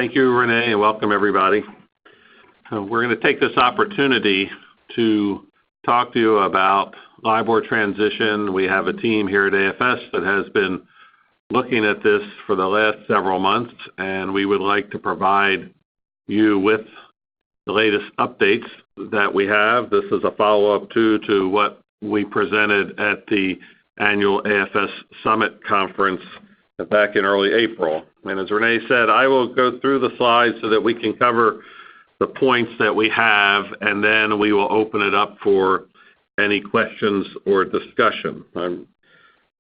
Thank you, Renee, and welcome everybody. We're going to take this opportunity to talk to you about LIBOR transition. We have a team here at AFS that has been looking at this for the last several months, and we would like to provide you with the latest updates that we have. This is a follow-up to what we presented at the annual AFS Summit Conference back in early April. And as Renee said, I will go through the slides so that we can cover the points that we have, and then we will open it up for any questions or discussion.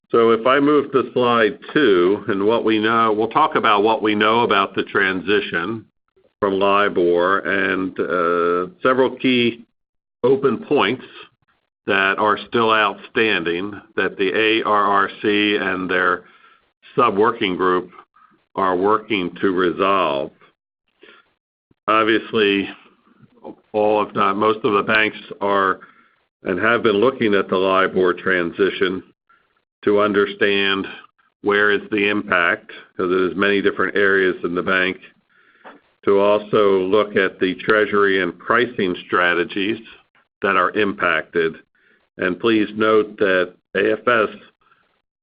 So if I move to slide 2, and what we know, we'll talk about what we know about the transition from LIBOR and several key open points that are still outstanding that the AARC and their sub-working group are working to resolve. Obviously, all if not most of the banks are and have been looking at the LIBOR transition to understand where is the impact, because there's many different areas in the bank, to also look at the treasury and pricing strategies that are impacted. And please note that AFS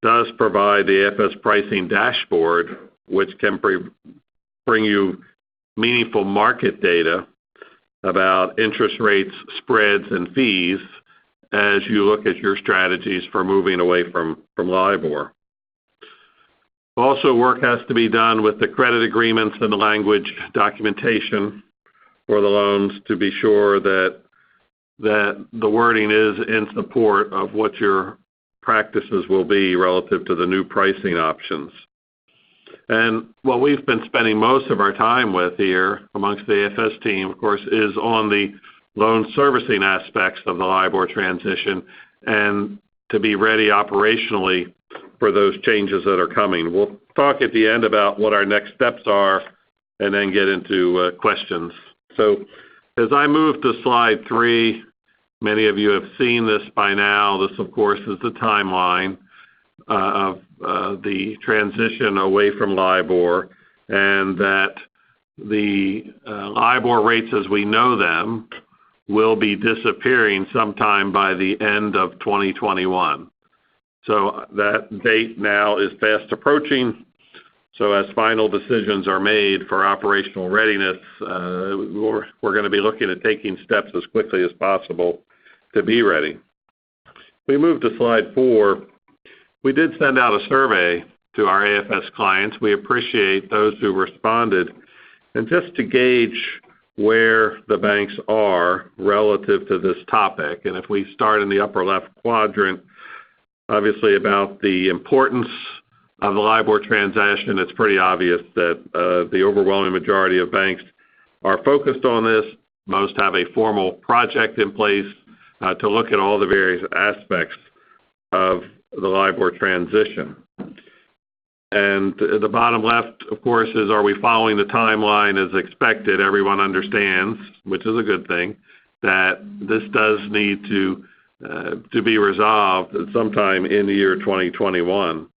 does provide the AFS pricing dashboard, which can bring you meaningful market data about interest rates, spreads, and fees as you look at your strategies for moving away from LIBOR. Also, work has to be done with the credit agreements and the language documentation for the loans to be sure that the wording is in support of what your practices will be relative to the new pricing options. And what we've been spending most of our time with here amongst the AFS team, of course, is on the loan servicing aspects of the LIBOR transition and to be ready operationally for those changes that are coming. We'll talk at the end about what our next steps are and then get into questions. So as I move to slide 3, many of you have seen this by now. This, of course, is the timeline of the transition away from LIBOR, and that the LIBOR rates as we know them will be disappearing sometime by the end of 2021. So that date now is fast approaching. So as final decisions are made for operational readiness, we're going to be looking at taking steps as quickly as possible to be ready. We move to slide 4. We did send out a survey to our AFS clients. We appreciate those who responded. And just to gauge where the banks are relative to this topic, and if we start in the upper left quadrant, obviously about the importance of the LIBOR transaction, it's pretty obvious that the overwhelming majority of banks are focused on this. Most have a formal project in place to look at all the various aspects of the LIBOR transition. And the bottom left, of course, is are we following the timeline as expected? Everyone understands, which is a good thing, that this does need to be resolved sometime in the year 2021.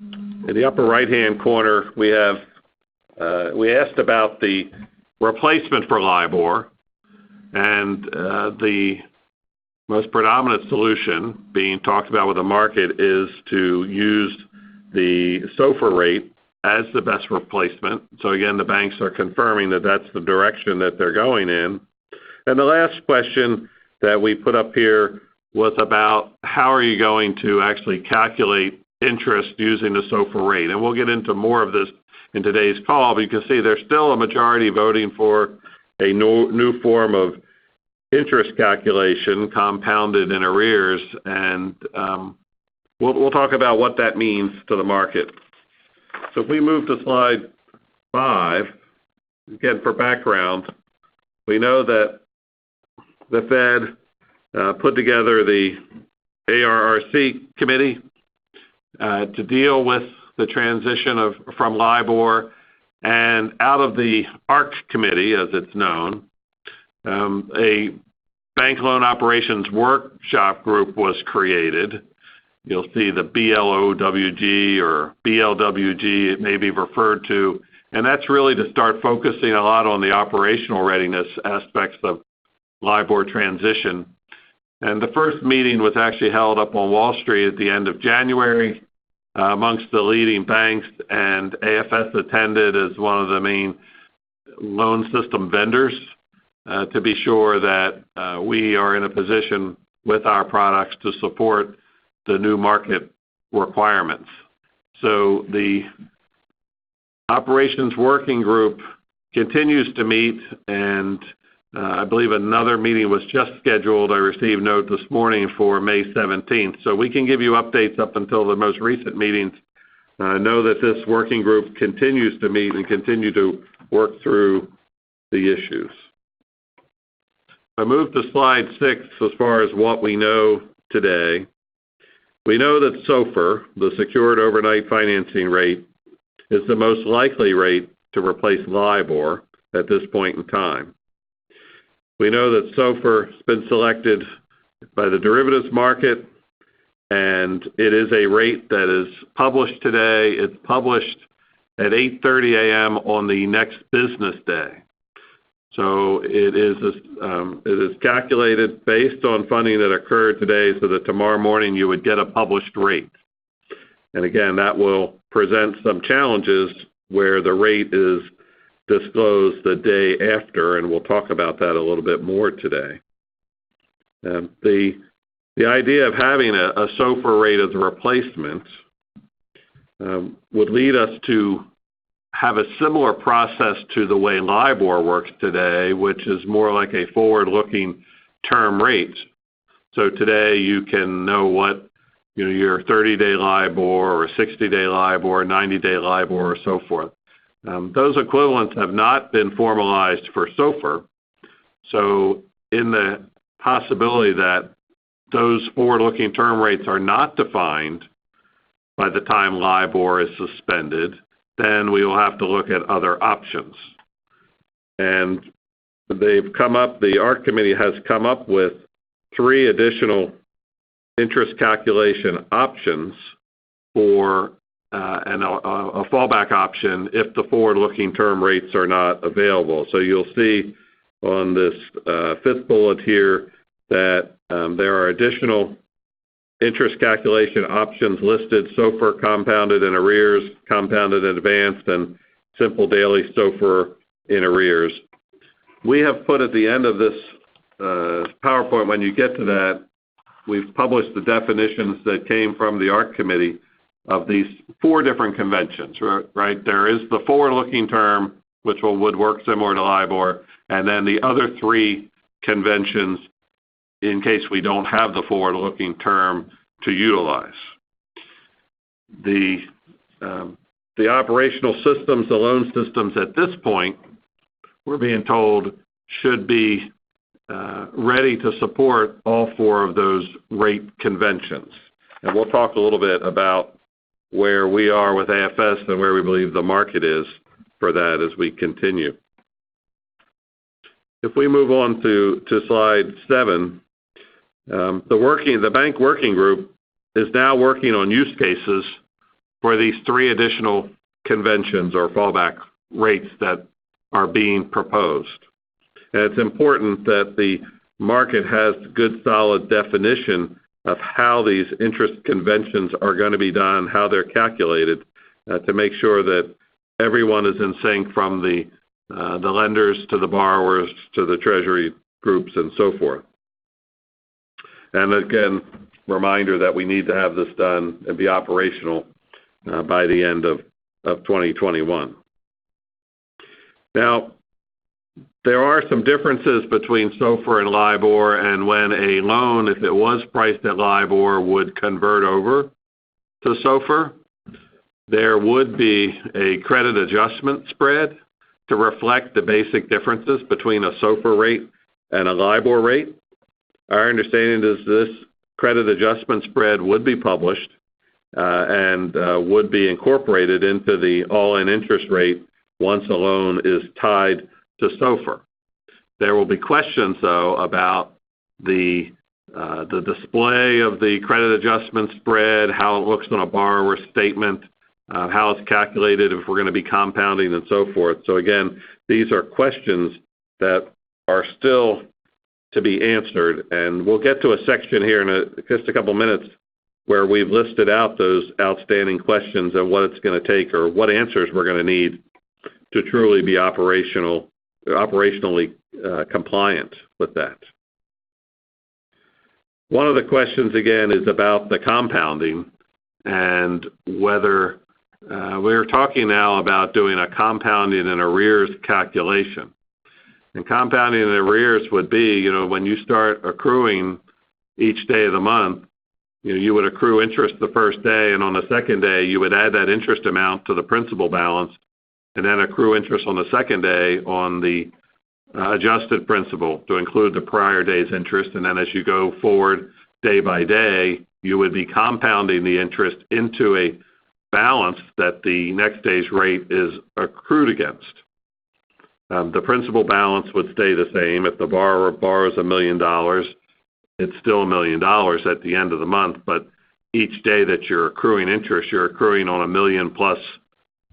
In the upper right-hand corner, we asked about the replacement for LIBOR, and the most predominant solution being talked about with the market is to use the SOFR rate as the best replacement. So again, the banks are confirming that that's the direction that they're going in. And the last question that we put up here was about how are you going to actually calculate interest using the SOFR rate. And we'll get into more of this in today's call, but you can see there's still a majority voting for a new form of interest calculation, compounded in arrears, and we'll talk about what that means to the market. So if we move to slide 5, again for background, we know that the Fed put together the AARC committee to deal with the transition from LIBOR, and out of the ARC committee, as it's known, a bank loan operations workshop group was created. You'll see the BLOWG or BLWG, it may be referred to And that's really to start focusing a lot on the operational readiness aspects of LIBOR transition. And the first meeting was actually held up on Wall Street at the end of January amongst the leading banks, and AFS attended as one of the main loan system vendors to be sure that we are in a position with our products to support the new market requirements. So the Operations Working Group continues to meet, and I believe another meeting was just scheduled. I received note this morning for May 17th. So we can give you updates up until the most recent meetings. Know that this working group continues to meet and continue to work through the issues. I move to slide 6 as far as what we know today. We know that SOFR, the Secured Overnight Financing Rate, is the most likely rate to replace LIBOR at this point in time. We know that SOFR has been selected by the derivatives market, and it is a rate that is published today. It's published at 8:30 a.m. on the next business day. So it is calculated based on funding that occurred today so that tomorrow morning you would get a published rate. And again, that will present some challenges where the rate is disclosed the day after, and we'll talk about that a little bit more today. The idea of having a SOFR rate as a replacement would lead us to have a similar process to the way LIBOR works today, which is more like a forward-looking term rate. So today you can know what your 30-day LIBOR or 60-day LIBOR, 90-day LIBOR, or so forth. Those equivalents have not been formalized for SOFR. So in the possibility that those forward-looking term rates are not defined by the time LIBOR is suspended, then we will have to look at other options. And the AARC committee has come up with 3 additional interest calculation options for a fallback option if the forward-looking term rates are not available. So you'll see on this 5th bullet here that there are additional interest calculation options listed: SOFR compounded in arrears, compounded in advance, and simple daily SOFR in arrears. We have put at the end of this PowerPoint, when you get to that, we've published the definitions that came from the ARC committee of these 4 different conventions, right? There is the forward-looking term, which would work similar to LIBOR, and then the other 3 conventions in case we don't have the forward-looking term to utilize. The operational systems, the loan systems at this point, we're being told should be ready to support all 4 of those rate conventions. And we'll talk a little bit about where we are with AFS and where we believe the market is for that as we continue. If we move on to slide 7, the bank working group is now working on use cases for these 3 additional conventions or fallback rates that are being proposed. And it's important that the market has good, solid definition of how these interest conventions are going to be done, how they're calculated, to make sure that everyone is in sync, from the lenders to the borrowers to the treasury groups and so forth. And again, reminder that we need to have this done and be operational by the end of 2021. Now, there are some differences between SOFR and LIBOR, and when a loan, if it was priced at LIBOR, would convert over to SOFR, there would be a credit adjustment spread to reflect the basic differences between a SOFR rate and a LIBOR rate. Our understanding is this credit adjustment spread would be published and would be incorporated into the all-in interest rate once a loan is tied to SOFR. There will be questions, though, about the display of the credit adjustment spread, how it looks on a borrower statement, how it's calculated, if we're going to be compounding, and so forth. So again, these are questions that are still to be answered, and we'll get to a section here in just a couple minutes where we've listed out those outstanding questions and what it's going to take, or what answers we're going to need to truly be operationally compliant with that. One of the questions, again, is about the compounding, and whether we're talking now about doing a compounding and arrears calculation. And compounding and arrears would be, when you start accruing each day of the month, you would accrue interest the first day, and on the second day, you would add that interest amount to the principal balance, and then accrue interest on the second day on the adjusted principal to include the prior day's interest. And then as you go forward day by day, you would be compounding the interest into a balance that the next day's rate is accrued against. The principal balance would stay the same. If the borrower borrows $1 million, it's still $1 million at the end of the month, but each day that you're accruing interest, you're accruing on $1 million plus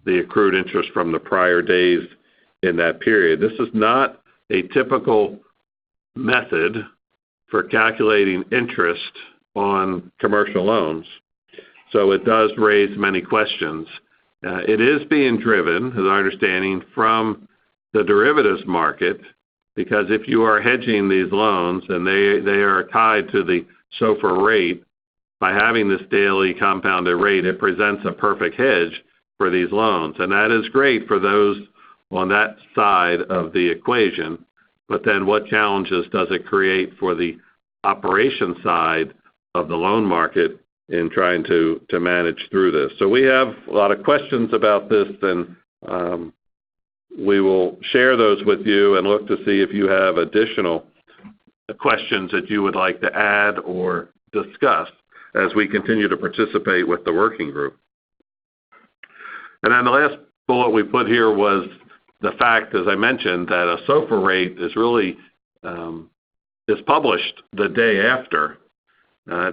the accrued interest from the prior days in that period. This is not a typical method for calculating interest on commercial loans, so it does raise many questions. It is being driven, as our understanding, from the derivatives market, because if you are hedging these loans and they are tied to the SOFR rate, by having this daily compounded rate, it presents a perfect hedge for these loans. And that is great for those on that side of the equation. But then what challenges does it create for the operation side of the loan market in trying to manage through this? So we have a lot of questions about this, and we will share those with you and look to see if you have additional questions that you would like to add or discuss as we continue to participate with the working group. And then the last bullet we put here was the fact, as I mentioned, that a SOFR rate is really is published the day after.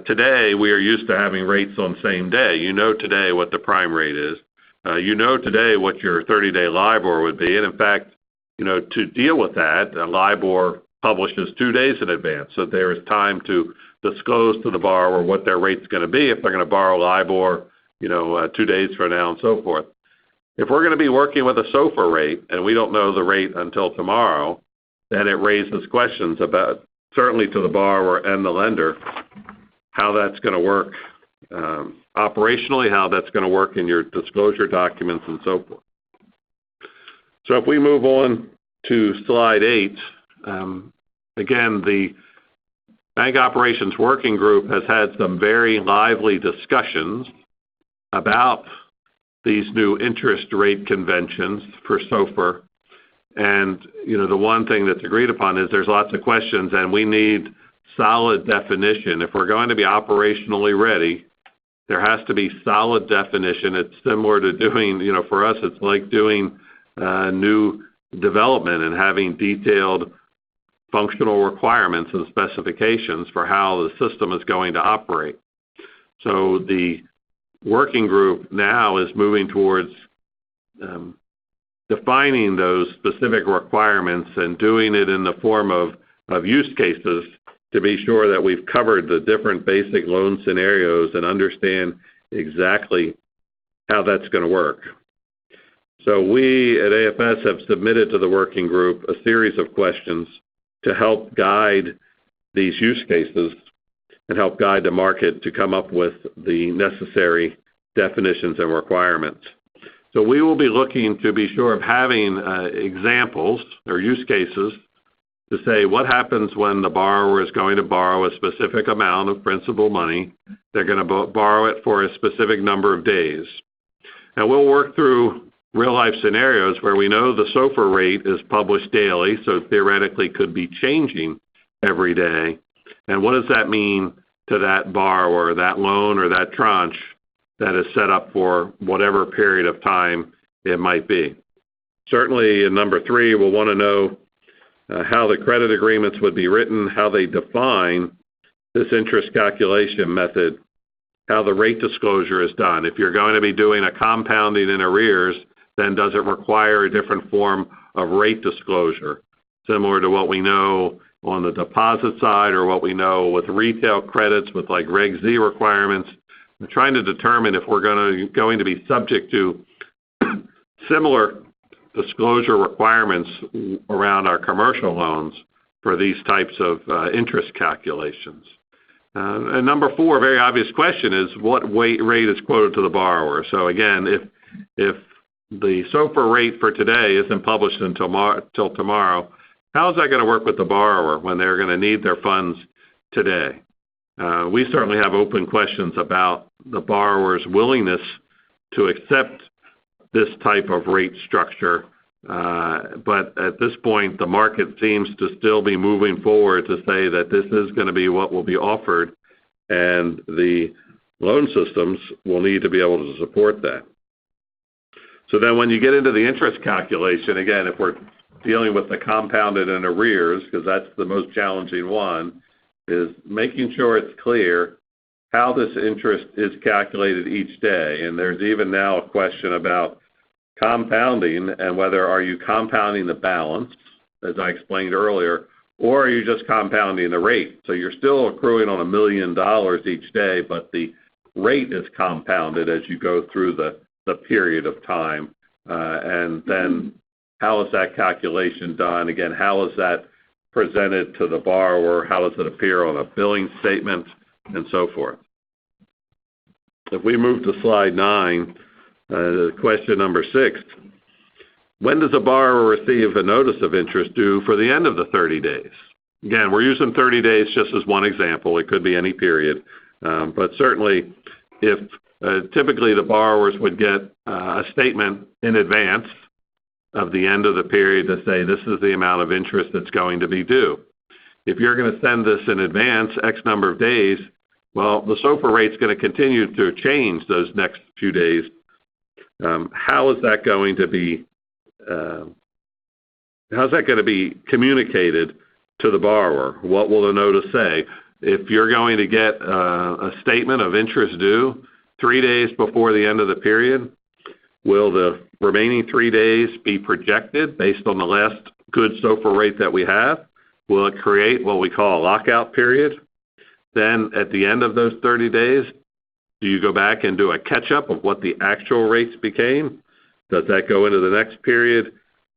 Today, we are used to having rates on same day. You know today what the prime rate is. You know today what your 30-day LIBOR would be. And in fact, to deal with that, LIBOR publishes 2 days in advance. So there is time to disclose to the borrower what their rate's going to be if they're going to borrow LIBOR, 2 days from now, and so forth. If we're going to be working with a SOFR rate and we don't know the rate until tomorrow, then it raises questions about, certainly to the borrower and the lender, how that's going to work operationally, how that's going to work in your disclosure documents, and so forth. So if we move on to slide 8, again, the Bank Operations Working Group has had some very lively discussions about these new interest rate conventions for SOFR. And, the one thing that's agreed upon is there's lots of questions, and we need solid definition. If we're going to be operationally ready, there has to be solid definition. It's similar to doing, for us, it's like doing new development and having detailed functional requirements and specifications for how the system is going to operate. So the working group now is moving towards defining those specific requirements and doing it in the form of use cases to be sure that we've covered the different basic loan scenarios and understand exactly how that's going to work. So we at AFS have submitted to the working group a series of questions to help guide these use cases and help guide the market to come up with the necessary definitions and requirements. So we will be looking to be sure of having examples or use cases to say what happens when the borrower is going to borrow a specific amount of principal money. They're going to borrow it for a specific number of days. And we'll work through real-life scenarios where we know the SOFR rate is published daily, so theoretically could be changing every day. And what does that mean to that borrower, that loan, or that tranche that is set up for whatever period of time it might be? Certainly in number 3, we'll want to know how the credit agreements would be written, how they define this interest calculation method how the rate disclosure is done. If you're going to be doing a compounding in arrears, then does it require a different form of rate disclosure, similar to what we know on the deposit side or what we know with retail credits with like Reg Z requirements? We're trying to determine if we're going to be subject to similar disclosure requirements around our commercial loans for these types of interest calculations. And number 4, a very obvious question is what rate is quoted to the borrower. So again, if the SOFR rate for today isn't published until tomorrow, how is that going to work with the borrower when they're going to need their funds today? We certainly have open questions about the borrower's willingness to accept this type of rate structure. But at this point, the market seems to still be moving forward to say that this is going to be what will be offered, and the loan systems will need to be able to support that. So then when you get into the interest calculation, again, if we're dealing with the compounded and arrears, because that's the most challenging one, is making sure it's clear how this interest is calculated each day. And there's even now a question about compounding and whether are you compounding the balance, as I explained earlier, or are you just compounding the rate? So you're still accruing on $1 million each day, but the rate is compounded as you go through the period of time. And then how is that calculation done? Again, how is that presented to the borrower? How does it appear on a billing statement, and so forth? If we move to slide 9, question number 6, when does a borrower receive a notice of interest due for the end of the 30 days? Again, we're using 30 days just as one example. It could be any period. But certainly, if typically the borrowers would get a statement in advance of the end of the period to say this is the amount of interest that's going to be due. If you're going to send this in advance, X number of days, well, the SOFR rate's going to continue to change those next few days. How is that going to be? How's that going to be communicated to the borrower? What will the notice say? If you're going to get a statement of interest due 3 days before the end of the period, will the remaining 3 days be projected based on the last good SOFR rate that we have? Will it create what we call a lockout period? Then at the end of those 30 days, do you go back and do a catch-up of what the actual rates became? Does that go into the next period?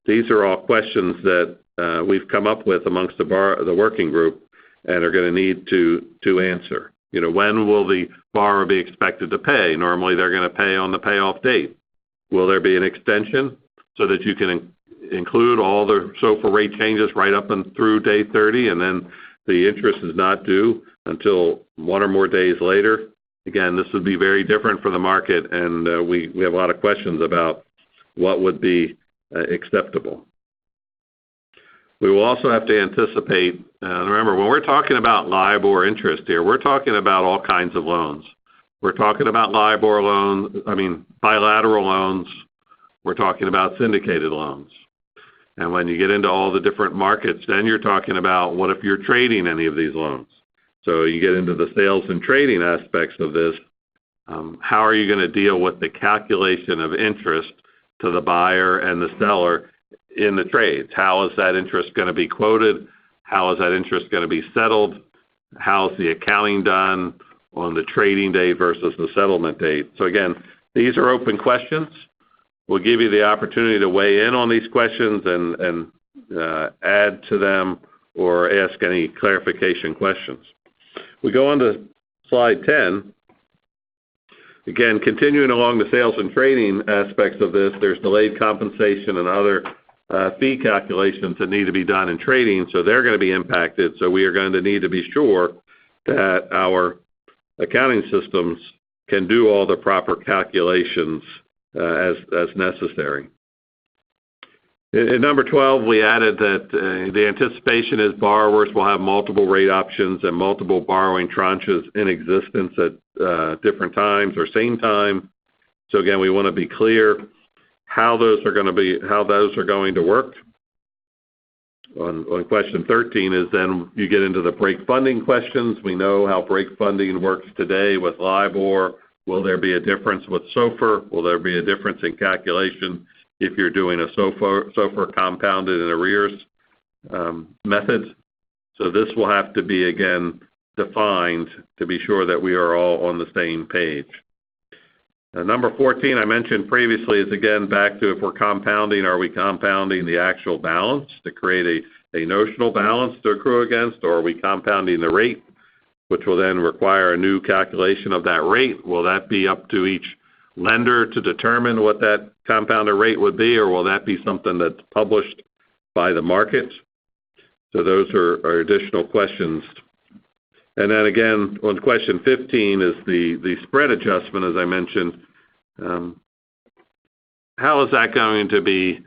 These are all questions that we've come up with amongst the working group and are going to need to answer. You know, when will the borrower be expected to pay? Normally they're going to pay on the payoff date. Will there be an extension so that you can include all the SOFR rate changes right up and through day 30, and then the interest is not due until 1 or more days later? Again, this would be very different for the market, and we have a lot of questions about what would be acceptable. We will also have to anticipate, remember, when we're talking about LIBOR interest here, we're talking about all kinds of loans. We're talking about LIBOR loans, bilateral loans. We're talking about syndicated loans. And when you get into all the different markets, then you're talking about what if you're trading any of these loans? So you get into the sales and trading aspects of this. How are you going to deal with the calculation of interest to the buyer and the seller in the trades? How is that interest going to be quoted? How is that interest going to be settled? How is the accounting done on the trading date versus the settlement date? So again, these are open questions. We'll give you the opportunity to weigh in on these questions and add to them or ask any clarification questions. We go on to slide 10. Again, continuing along the sales and trading aspects of this, there's delayed compensation and other fee calculations that need to be done in trading, so they're going to be impacted. So we are going to need to be sure that our accounting systems can do all the proper calculations as necessary. In number 12, we added that the anticipation is borrowers will have multiple rate options and multiple borrowing tranches in existence at different times or same time. So again, we want to be clear how those are going to work. On question 13 is then you get into the break funding questions. We know how break funding works today with LIBOR. Will there be a difference with SOFR? Will there be a difference in calculation if you're doing a SOFR compounded in arrears method? So this will have to be, again, defined to be sure that we are all on the same page. Number 14 I mentioned previously is, again, back to if we're compounding, are we compounding the actual balance to create a notional balance to accrue against, or are we compounding the rate, which will then require a new calculation of that rate? Will that be up to each lender to determine what that compounded rate would be, or will that be something that's published by the market? So those are additional questions. And then again, on question 15 is the spread adjustment, as I mentioned. How is that going to be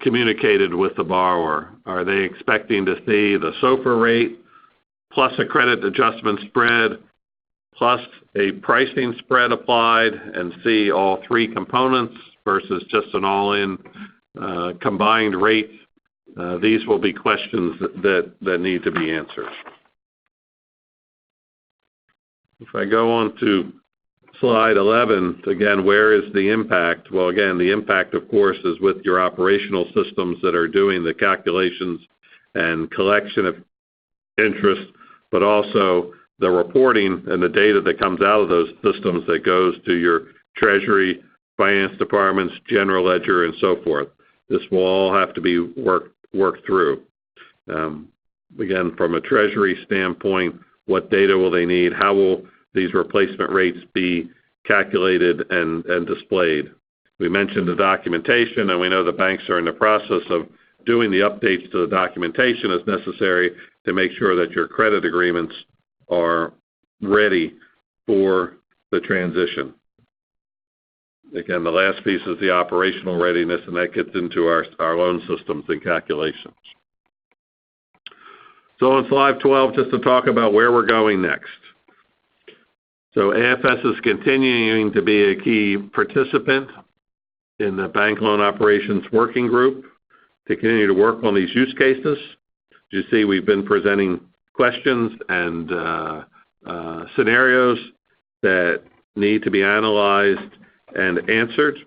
communicated with the borrower? Are they expecting to see the SOFR rate plus a credit adjustment spread plus a pricing spread applied and see all three components versus just an all-in combined rate? These will be questions that need to be answered. If I go on to slide 11, again, where is the impact? Well, again, the impact, of course, is with your operational systems that are doing the calculations and collection of interest, but also the reporting and the data that comes out of those systems that goes to your Treasury, Finance Departments, General Ledger, and so forth. This will all have to be worked through. Again, from a Treasury standpoint, what data will they need? How will these replacement rates be calculated and displayed? We mentioned the documentation, and we know the banks are in the process of doing the updates to the documentation as necessary to make sure that your credit agreements are ready for the transition. Again, the last piece is the operational readiness, and that gets into our loan systems and calculations. So on slide 12, just to talk about where we're going next. So AFS is continuing to be a key participant in the Bank Loan Operations Working Group to continue to work on these use cases. As you see, we've been presenting questions and scenarios that need to be analyzed and answered.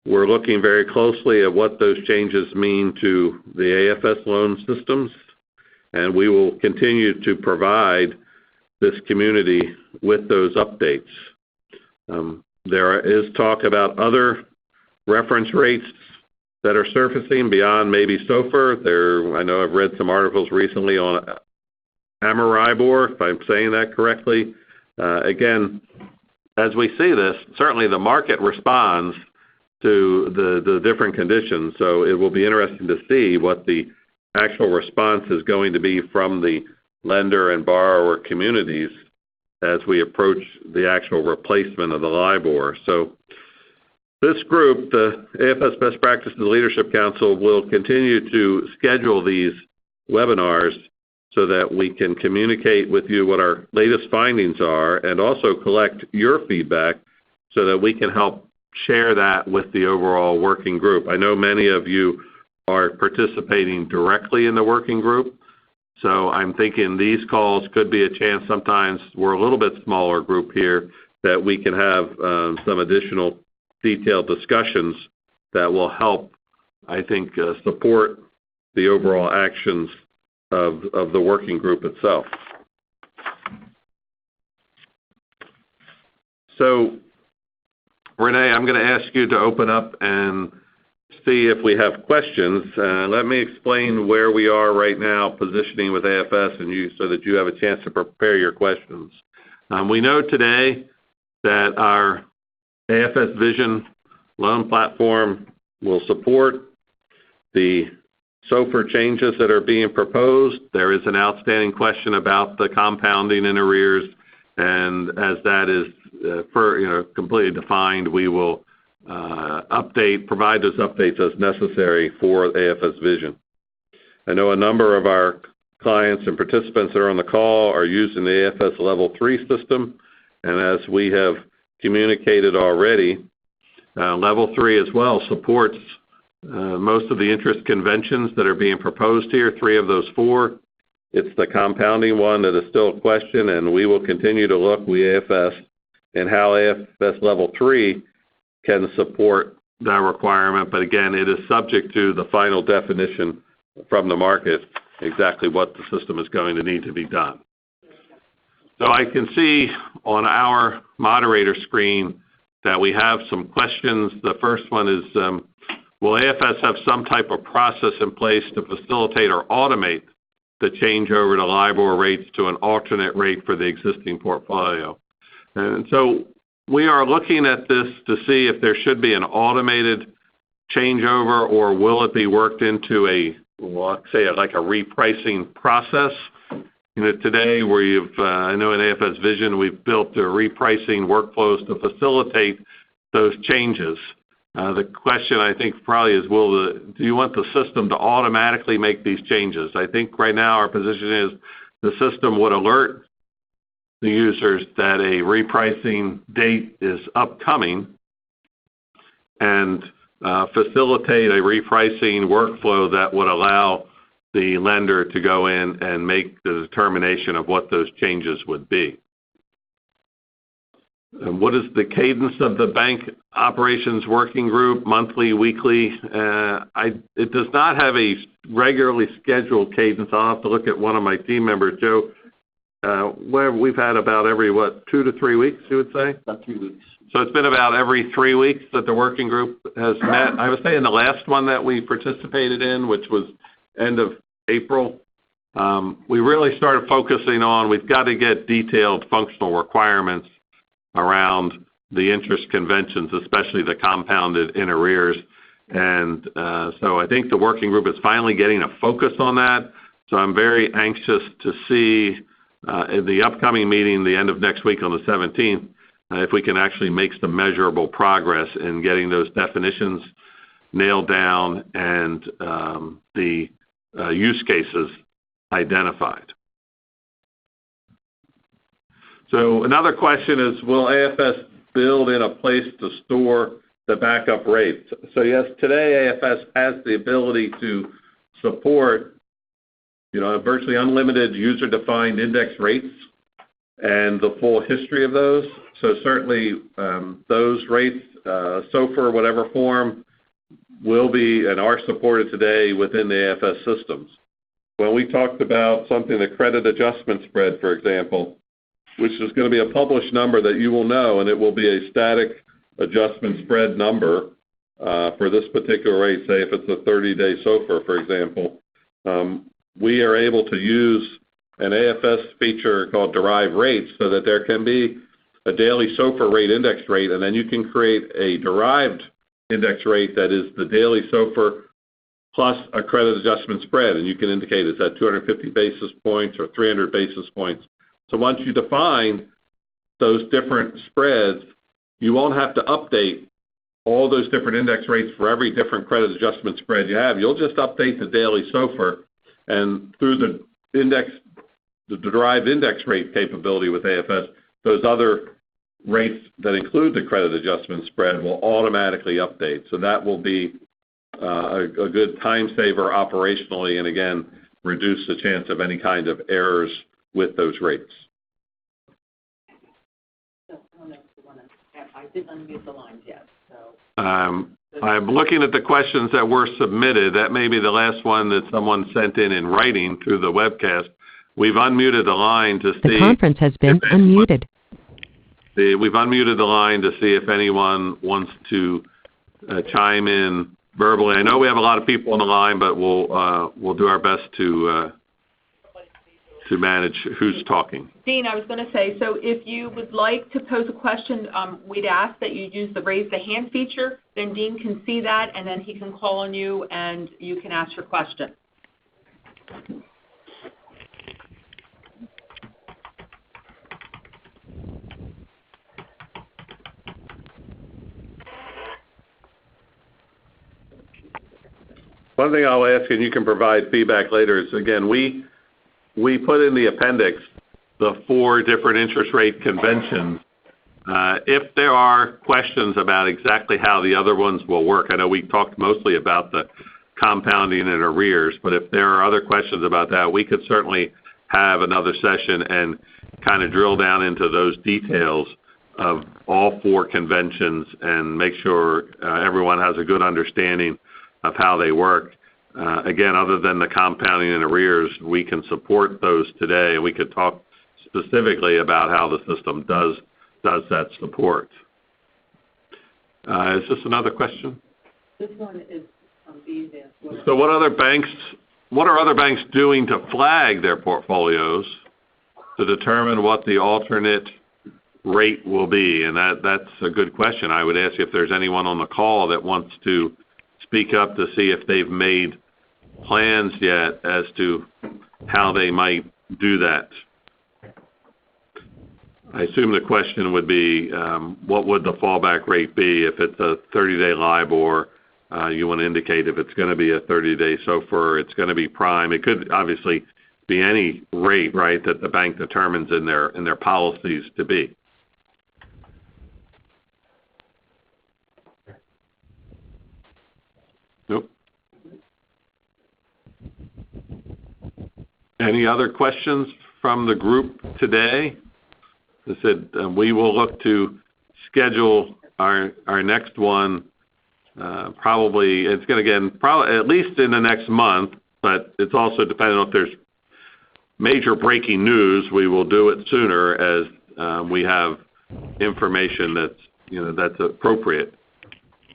We're looking very closely at what those changes mean to the AFS loan systems, and we will continue to provide this community with those updates. There is talk about other reference rates that are surfacing beyond maybe SOFR. I know I've read some articles recently on AARC, if I'm saying that correctly. Again, as we see this, certainly the market responds to the different conditions, so it will be interesting to see what the actual response is going to be from the lender and borrower communities as we approach the actual replacement of the LIBOR. So this group, the AFS Best Practices Leadership Council, will continue to schedule these webinars so that we can communicate with you what our latest findings are and also collect your feedback so that we can help share that with the overall working group. I know many of you are participating directly in the working group, so I'm thinking these calls could be a chance. Sometimes we're a little bit smaller group here that we can have some additional detailed discussions that will help, I think, support the overall actions of the working group itself. So, Renee, I'm going to ask you to open up and see if we have questions. Let me explain where we are right now positioning with AFS and so that you have a chance to prepare your questions. We know today that our AFS Vision loan platform will support the SOFR changes that are being proposed. There is an outstanding question about the compounding in arrears, and as that is completely defined, we will provide those updates as necessary for AFS Vision. I know a number of our clients and participants that are on the call are using the AFS Level 3 system, and as we have communicated already, Level 3 as well supports most of the interest conventions that are being proposed here, 3 of those 4. It's the compounding one that is still a question, and we will continue to look, we AFS, and how AFS Level 3 can support that requirement. But again, it is subject to the final definition from the market, exactly what the system is going to need to be done. So I can see on our moderator screen that we have some questions. The first one is, will AFS have some type of process in place to facilitate or automate the changeover to LIBOR rates to an alternate rate for the existing portfolio? And so we are looking at this to see if there should be an automated changeover, or will it be worked into a, well, let's say like a repricing process. You know, today I know in AFS Vision we've built the repricing workflows to facilitate those changes. The question I think probably is, do you want the system to automatically make these changes? I think right now our position is the system would alert the users that a repricing date is upcoming and facilitate a repricing workflow that would allow the lender to go in and make the determination of what those changes would be. And what is the cadence of the bank operations working group, monthly, weekly? It does not have a regularly scheduled cadence. I'll have to look at one of my team members, Joe, where we've had about every, 2 to 3 weeks, you would say? About 3 weeks. So it's been about every 3 weeks that the working group has met. I would say in the last one that we participated in, which was end of April, we really started focusing on, we've got to get detailed functional requirements around the interest conventions, especially the compounded in arrears. And so I think the working group is finally getting a focus on that. So I'm very anxious to see in the upcoming meeting, the end of next week on the 17th, if we can actually make some measurable progress in getting those definitions nailed down and the use cases identified. So another question is, will AFS build in a place to store the backup rates? So yes, today AFS has the ability to support, virtually unlimited user-defined index rates and the full history of those. So certainly those rates, SOFR, whatever form, will be and are supported today within the AFS systems. When we talked about something, the credit adjustment spread, for example, which is going to be a published number that you will know, and it will be a static adjustment spread number for this particular rate, say if it's a 30-day SOFR, for example, we are able to use an AFS feature called derived rates so that there can be a daily SOFR rate index rate, and then you can create a derived index rate that is the daily SOFR plus a credit adjustment spread, and you can indicate is that 250 basis points or 300 basis points. So once you define those different spreads, you won't have to update all those different index rates for every different credit adjustment spread you have. You'll just update the daily SOFR, and through the derived index rate capability with AFS, those other rates that include the credit adjustment spread will automatically update. So that will be a good time saver operationally, and again, reduce the chance of any kind of errors with those rates. I didn't unmute the lines yet. So. I'm looking at the questions that were submitted. That may be the last one that someone sent in writing through the webcast. We've unmuted the line to see. The conference has been unmuted. We've unmuted the line to see if anyone wants to chime in verbally. I know we have a lot of people on the line, but we'll do our best to manage who's talking. Dean, I was going to say, so if you would like to pose a question, we'd ask that you use the raise the hand feature. Then Dean can see that, and then he can call on you, and you can ask your question. One thing I'll ask, and you can provide feedback later, is again, we put in the appendix the 4 different interest rate conventions If there are questions about exactly how the other ones will work, I know we talked mostly about the compounding and arrears, but if there are other questions about that, we could certainly have another session and kind of drill down into those details of all 4 conventions and make sure everyone has a good understanding of how they work. Again, other than the compounding and arrears, we can support those today, and we could talk specifically about how the system does that support. Is this another question? This one is from Bees. So what are other banks doing to flag their portfolios to determine what the alternate rate will be? And that's a good question. I would ask if there's anyone on the call that wants to speak up to see if they've made plans yet as to how they might do that. I assume the question would be, what would the fallback rate be if it's a 30-day LIBOR? You want to indicate if it's going to be a 30-day SOFR, it's going to be prime. It could obviously be any rate, right, that the bank determines in their policies to be. Nope. Any other questions from the group today? I said we will look to schedule our next one. Probably it's going to get at least in the next month, but it's also dependent on if there's major breaking news. We will do it sooner as we have information that's appropriate.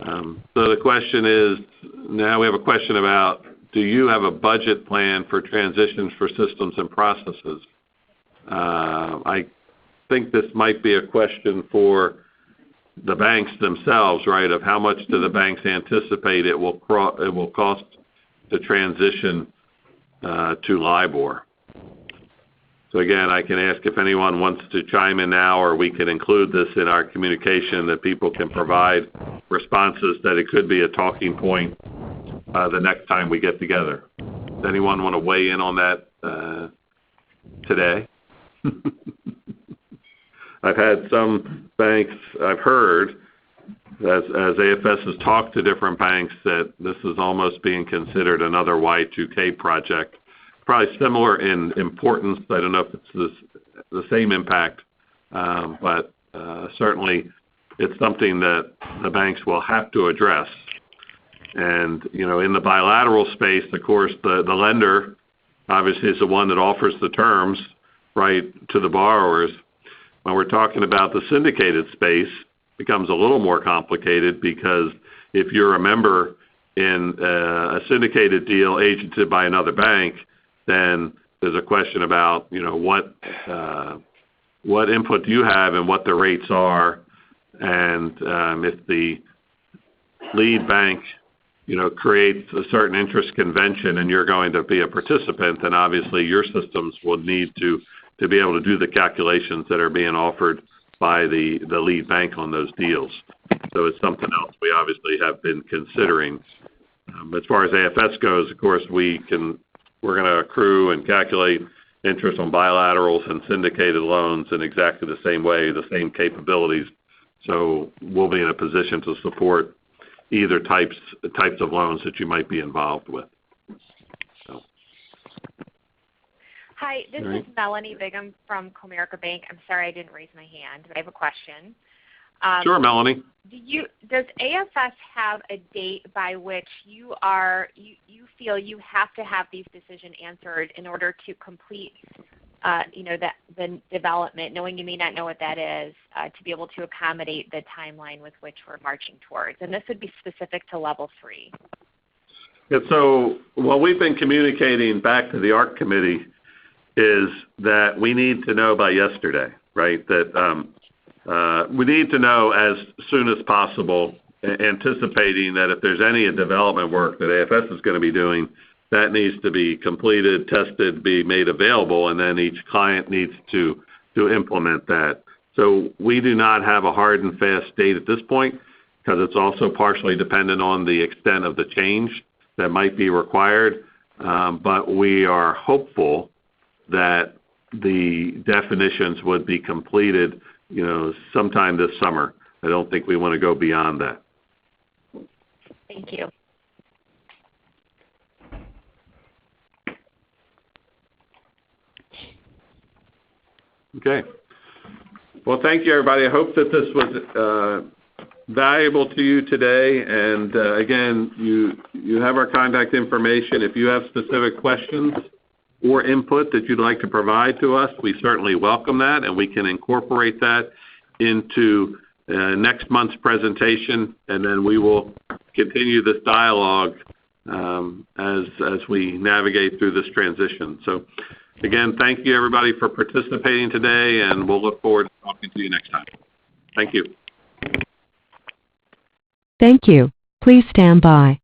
So the question is, now we have a question about, do you have a budget plan for transitions for systems and processes? I think this might be a question for the banks themselves, right, of how much do the banks anticipate it will cost to transition to LIBOR. So again, I can ask if anyone wants to chime in now, or we can include this in our communication that people can provide responses, that it could be a talking point the next time we get together. Does anyone want to weigh in on that today? I've had some banks, I've heard, as AFS has talked to different banks, that this is almost being considered another Y2K project. Probably similar in importance. I don't know if it's the same impact, but certainly it's something that the banks will have to address. And, in the bilateral space, of course, the lender obviously is the one that offers the terms, right, to the borrowers. When we're talking about the syndicated space, it becomes a little more complicated, because if you're a member in a syndicated deal agented by another bank, then there's a question about, what input do you have and what the rates are. And if the lead bank, creates a certain interest convention and you're going to be a participant, then obviously your systems will need to be able to do the calculations that are being offered by the lead bank on those deals. So it's something else we obviously have been considering. As far as AFS goes, of course, we're going to accrue and calculate interest on bilaterals and syndicated loans in exactly the same way, the same capabilities. So we'll be in a position to support either types of loans that you might be involved with. Hi, this is Melanie Bigham from Comerica Bank. I'm sorry I didn't raise my hand, but I have a question. Sure, Melanie. Does AFS have a date by which you feel you have to have these decisions answered in order to complete, the development, knowing you may not know what that is, to be able to accommodate the timeline with which we're marching towards? And this would be specific to level 3. Yeah, so what we've been communicating back to the ARC committee is that we need to know by yesterday, right? That we need to know as soon as possible, anticipating that if there's any development work that AFS is going to be doing, that needs to be completed, tested, be made available, and then each client needs to implement that. So we do not have a hard and fast date at this point, because it's also partially dependent on the extent of the change that might be required. But we are hopeful that the definitions would be completed sometime this summer. I don't think we want to go beyond that. Thank you. Okay. Well, thank you, everybody. I hope that this was valuable to you today. And again, you have our contact information. If you have specific questions or input that you'd like to provide to us, we certainly welcome that, and we can incorporate that into next month's presentation, and then we will continue this dialogue as we navigate through this transition. So again, thank you, everybody, for participating today, and we'll look forward to talking to you next time. Thank you. Thank you. Please stand by.